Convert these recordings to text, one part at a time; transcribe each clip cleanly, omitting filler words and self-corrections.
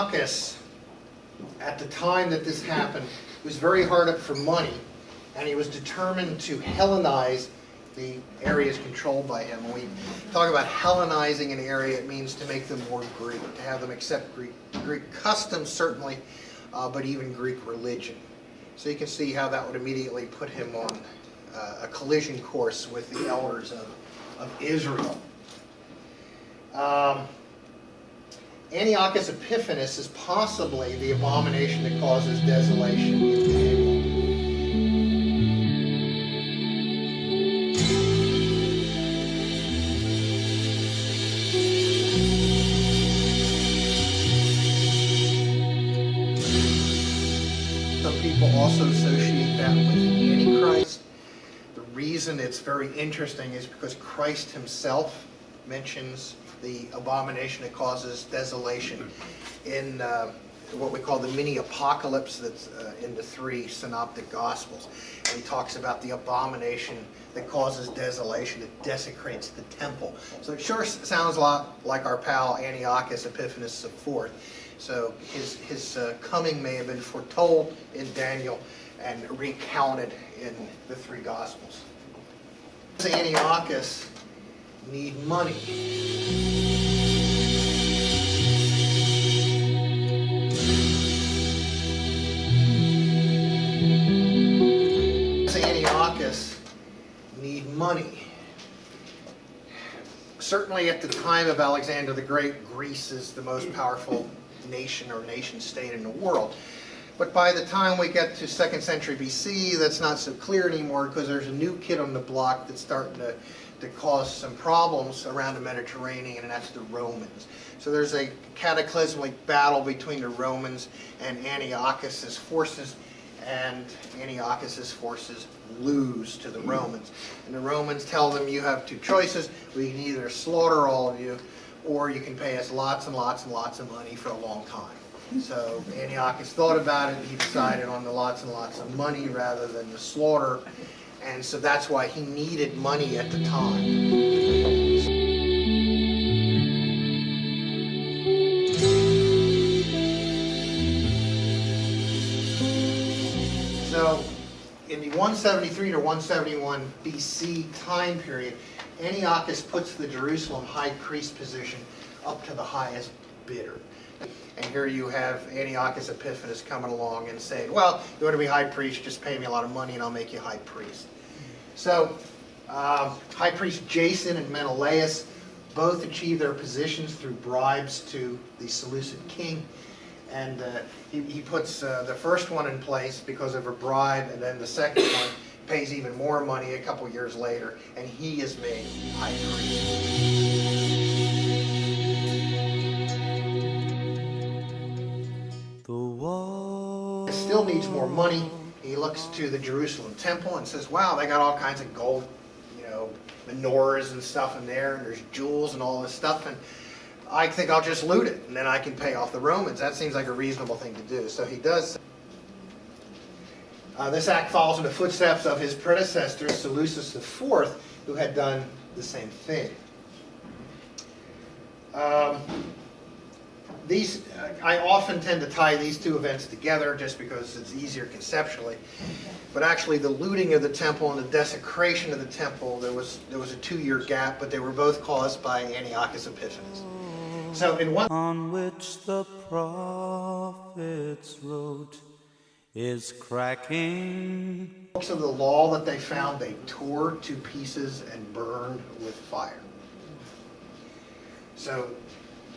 Antiochus, at the time that this happened, was very hard up for money, and he was determined to Hellenize the areas controlled by him. When we talk about Hellenizing an area, it means to make them more Greek, to have them accept Greek customs, certainly, but even Greek religion. So you can see how that would immediately put him on a collision course with the elders of Israel. Antiochus Epiphanes is possibly the abomination that causes desolation in Daniel. Some people also associate that with Antichrist. The reason it's very interesting is because Christ himself mentions the abomination that causes desolation in what we call the mini-apocalypse that's in the 3 synoptic gospels. And he talks about the abomination that causes desolation, that desecrates the temple. So it sure sounds a lot like our pal Antiochus Epiphanes IV. So his coming may have been foretold in Daniel and recounted in the 3 gospels. Does Antiochus need money? Does Antiochus need money? Certainly at the time of Alexander the Great, Greece is the most powerful nation or nation state in the world. But by the time we get to 2nd century BC, that's not so clear anymore, because there's a new kid on the block that's starting to cause some problems around the Mediterranean, and that's the Romans. So there's a cataclysmic battle between the Romans and Antiochus's forces, and Antiochus's forces lose to the Romans. And the Romans tell them, you have 2 choices. We can either slaughter all of you, or you can pay us lots and lots and lots of money for a long time. So Antiochus thought about it, and he decided on the lots and lots of money rather than the slaughter. And so that's why he needed money at the time. So in the 173 to 171 BC time period, Antiochus puts the Jerusalem high priest position up to the highest bidder. And here you have Antiochus Epiphanes coming along and saying, well, you want to be high priest, just pay me a lot of money and I'll make you high priest. So high priest Jason and Menelaus both achieved their positions through bribes to the Seleucid king. And he puts the first one in place because of a bribe, and then the second one pays even more money a couple years later, and he is made high priest. Still needs more money. He looks to the Jerusalem temple and says, wow, they got all kinds of gold, menorahs and stuff in there, and there's jewels and all this stuff, and I think I'll just loot it, and then I can pay off the Romans. That seems like a reasonable thing to do. So he does. This act follows in the footsteps of his predecessor, Seleucus IV, who had done the same thing. I often tend to tie these 2 events together just because it's easier conceptually. But actually the looting of the temple and the desecration of the temple, there was a 2-year gap, but they were both caused by Antiochus Epiphanes. So in one on which the prophets wrote is cracking. Books of the law that they found, they tore to pieces and burned with fire. So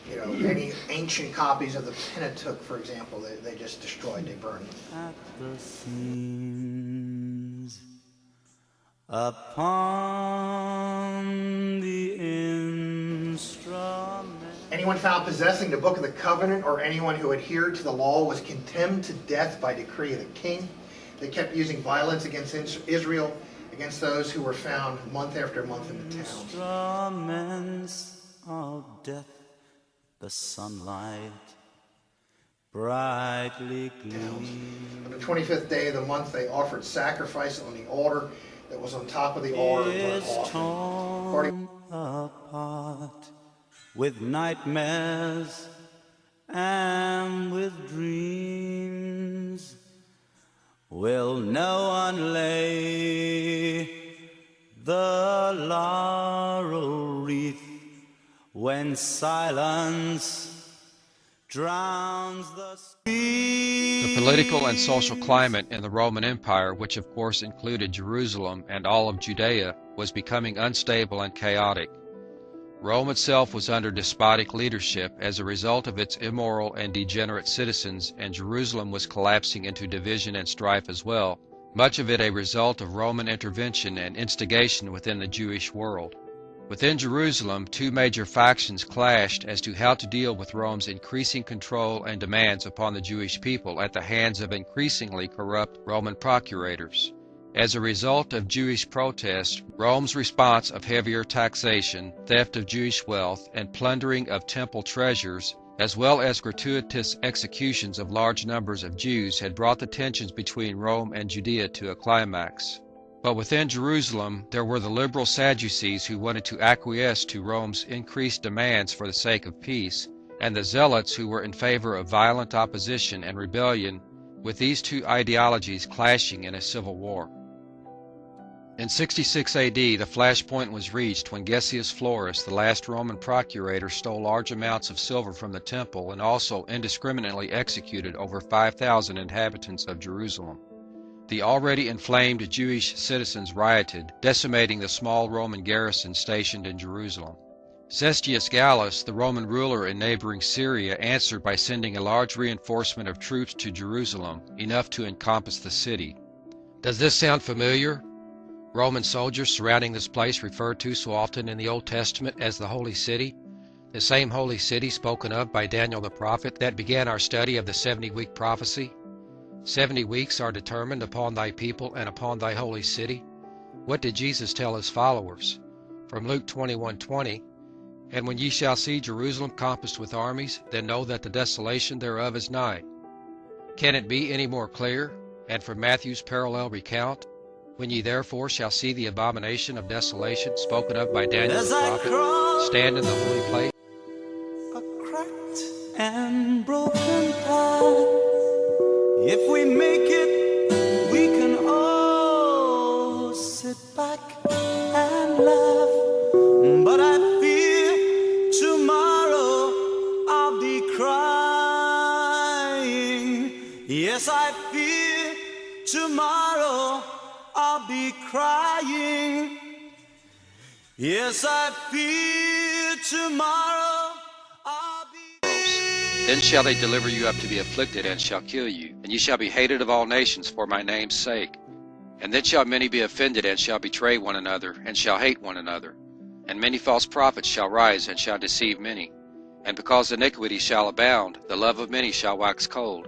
any ancient copies of the Pentateuch, for example, they just destroyed, they burned. At the seams upon the instrument. Anyone found possessing the Book of the Covenant or anyone who adhered to the law was condemned to death by decree of the king. They kept using violence against Israel, against those who were found month after month in the towns. Instruments of death. The sunlight brightly gleams. On the 25th day of the month, they offered sacrifice on the altar that was on top of the altar. Is torn apart with nightmares and with dreams will no one lay the laurel wreath when silence drowns the The political and social climate in the Roman Empire, which of course included Jerusalem and all of Judea, was becoming unstable and chaotic. Rome itself was under despotic leadership as a result of its immoral and degenerate citizens, and Jerusalem was collapsing into division and strife as well, much of it a result of Roman intervention and instigation within the Jewish world. Within Jerusalem, two major factions clashed as to how to deal with Rome's increasing control and demands upon the Jewish people at the hands of increasingly corrupt Roman procurators. As a result of Jewish protest, Rome's response of heavier taxation, theft of Jewish wealth, and plundering of temple treasures, as well as gratuitous executions of large numbers of Jews, had brought the tensions between Rome and Judea to a climax. But within Jerusalem, there were the liberal Sadducees who wanted to acquiesce to Rome's increased demands for the sake of peace, and the Zealots who were in favor of violent opposition and rebellion, with these two ideologies clashing in a civil war. In 66 AD, the flashpoint was reached when Gessius Florus, the last Roman procurator, stole large amounts of silver from the temple and also indiscriminately executed over 5,000 inhabitants of Jerusalem. The already inflamed Jewish citizens rioted, decimating the small Roman garrison stationed in Jerusalem. Cestius Gallus, the Roman ruler in neighboring Syria, answered by sending a large reinforcement of troops to Jerusalem, enough to encompass the city. Does this sound familiar? Roman soldiers surrounding this place referred to so often in the Old Testament as the Holy City, the same Holy City spoken of by Daniel the prophet that began our study of the 70-week prophecy. 70 weeks are determined upon thy people and upon thy holy city. What did Jesus tell his followers? From Luke 21:20, and when ye shall see Jerusalem compassed with armies, then know that the desolation thereof is nigh. Can it be any more clear? And from Matthew's parallel recount, when ye therefore shall see the abomination of desolation spoken of by Daniel the prophet, stand in the holy place. a cracked and broken path. If we make it, we can all sit back and laugh. But I fear tomorrow I'll be crying. Yes, I fear tomorrow I'll be crying. Yes, I fear tomorrow I'll be... Then shall they deliver you up to be afflicted, and shall kill you, and ye shall be hated of all nations for my name's sake. And then shall many be offended, and shall betray one another, and shall hate one another. And many false prophets shall rise, and shall deceive many. And because iniquity shall abound, the love of many shall wax cold.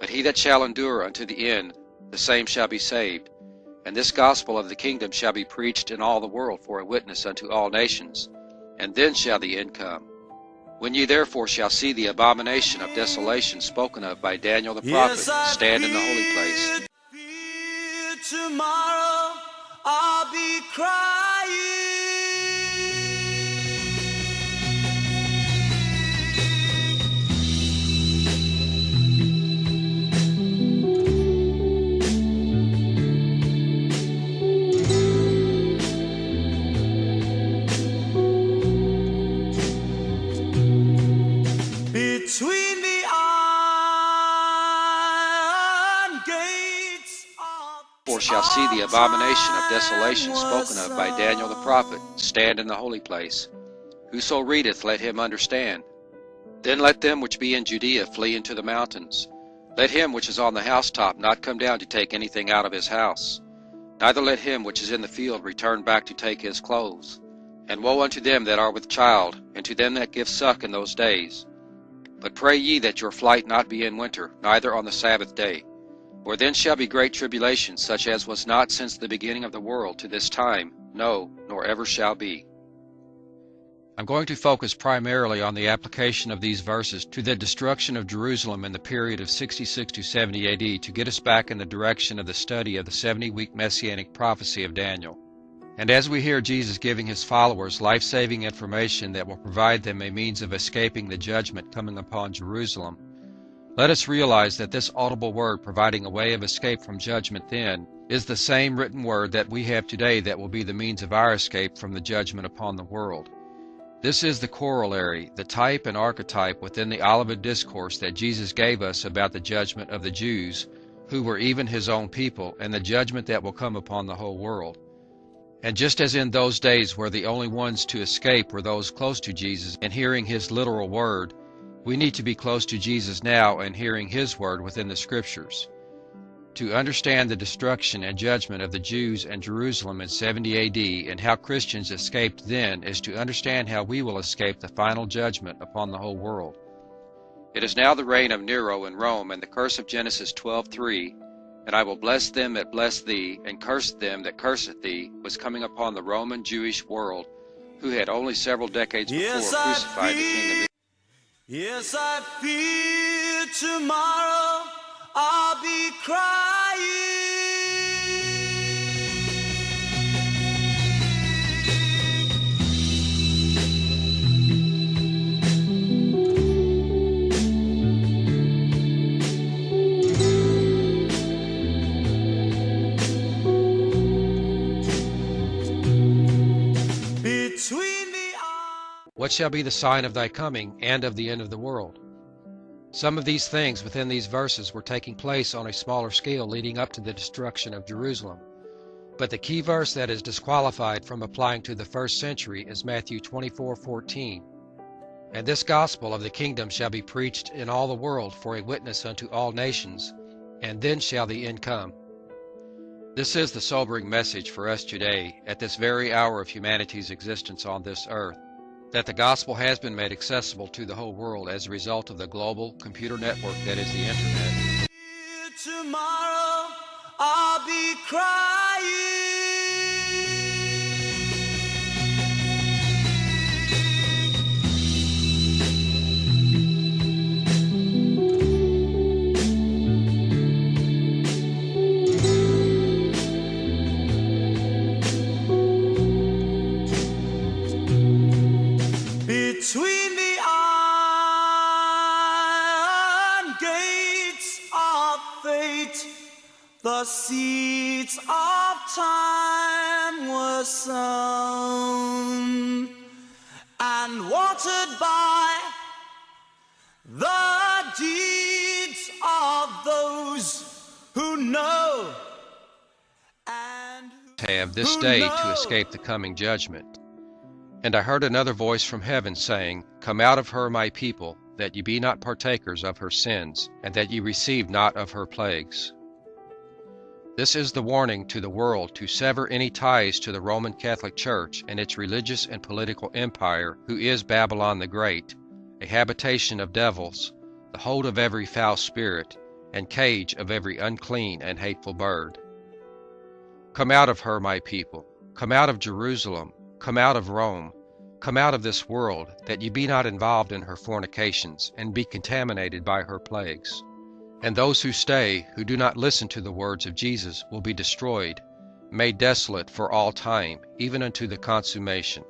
But he that shall endure unto the end, the same shall be saved. And this gospel of the kingdom shall be preached in all the world for a witness unto all nations. And then shall the end come. When ye therefore shall see the abomination of desolation spoken of by Daniel the prophet, stand in the holy place. Tomorrow I'll be crying. Between the iron gates of... For shall see the abomination of desolation spoken of by Daniel the prophet, stand in the holy place. Whoso readeth, let him understand. Then let them which be in Judea flee into the mountains. Let him which is on the housetop not come down to take anything out of his house. Neither let him which is in the field return back to take his clothes. And woe unto them that are with child, and to them that give suck in those days. But pray ye that your flight not be in winter, neither on the Sabbath day. For then shall be great tribulation, such as was not since the beginning of the world to this time, no, nor ever shall be. I'm going to focus primarily on the application of these verses to the destruction of Jerusalem in the period of 66 to 70 AD to get us back in the direction of the study of the 70-week messianic prophecy of Daniel. And as we hear Jesus giving his followers life-saving information that will provide them a means of escaping the judgment coming upon Jerusalem, let us realize that this audible word providing a way of escape from judgment then is the same written word that we have today that will be the means of our escape from the judgment upon the world. This is the corollary, the type and archetype within the Olivet Discourse that Jesus gave us about the judgment of the Jews, who were even his own people, and the judgment that will come upon the whole world. And just as in those days where the only ones to escape were those close to Jesus and hearing his literal word, we need to be close to Jesus now and hearing his word within the Scriptures. To understand the destruction and judgment of the Jews and Jerusalem in 70 AD and how Christians escaped then is to understand how we will escape the final judgment upon the whole world. It is now the reign of Nero in Rome, and the curse of Genesis 12:3, "And I will bless them that bless thee, and curse them that curseth thee," was coming upon the Roman Jewish world, who had only several decades before crucified the King of Yes, I fear tomorrow I'll be crying. Between the arms. What shall be the sign of thy coming and of the end of the world? Some of these things within these verses were taking place on a smaller scale leading up to the destruction of Jerusalem. But the key verse that is disqualified from applying to the first century is Matthew 24:14. "And this gospel of the kingdom shall be preached in all the world for a witness unto all nations, and then shall the end come." This is the sobering message for us today, at this very hour of humanity's existence on this earth, that the gospel has been made accessible to the whole world as a result of the global computer network that is the internet. Tomorrow I'll be crying. Between the iron gates of fate, the seeds of time were sown and watered by the deeds of those who know and Have this who day to know. escape the coming judgment. And I heard another voice from heaven saying, Come out of her, my people, that ye be not partakers of her sins, and that ye receive not of her plagues. This is the warning to the world to sever any ties to the Roman Catholic Church and its religious and political empire, who is Babylon the Great, a habitation of devils, the hold of every foul spirit, and cage of every unclean and hateful bird. Come out of her, my people, come out of Jerusalem, come out of Rome, come out of this world, that ye be not involved in her fornications, and be contaminated by her plagues. And those who stay, who do not listen to the words of Jesus, will be destroyed, made desolate for all time, even unto the consummation.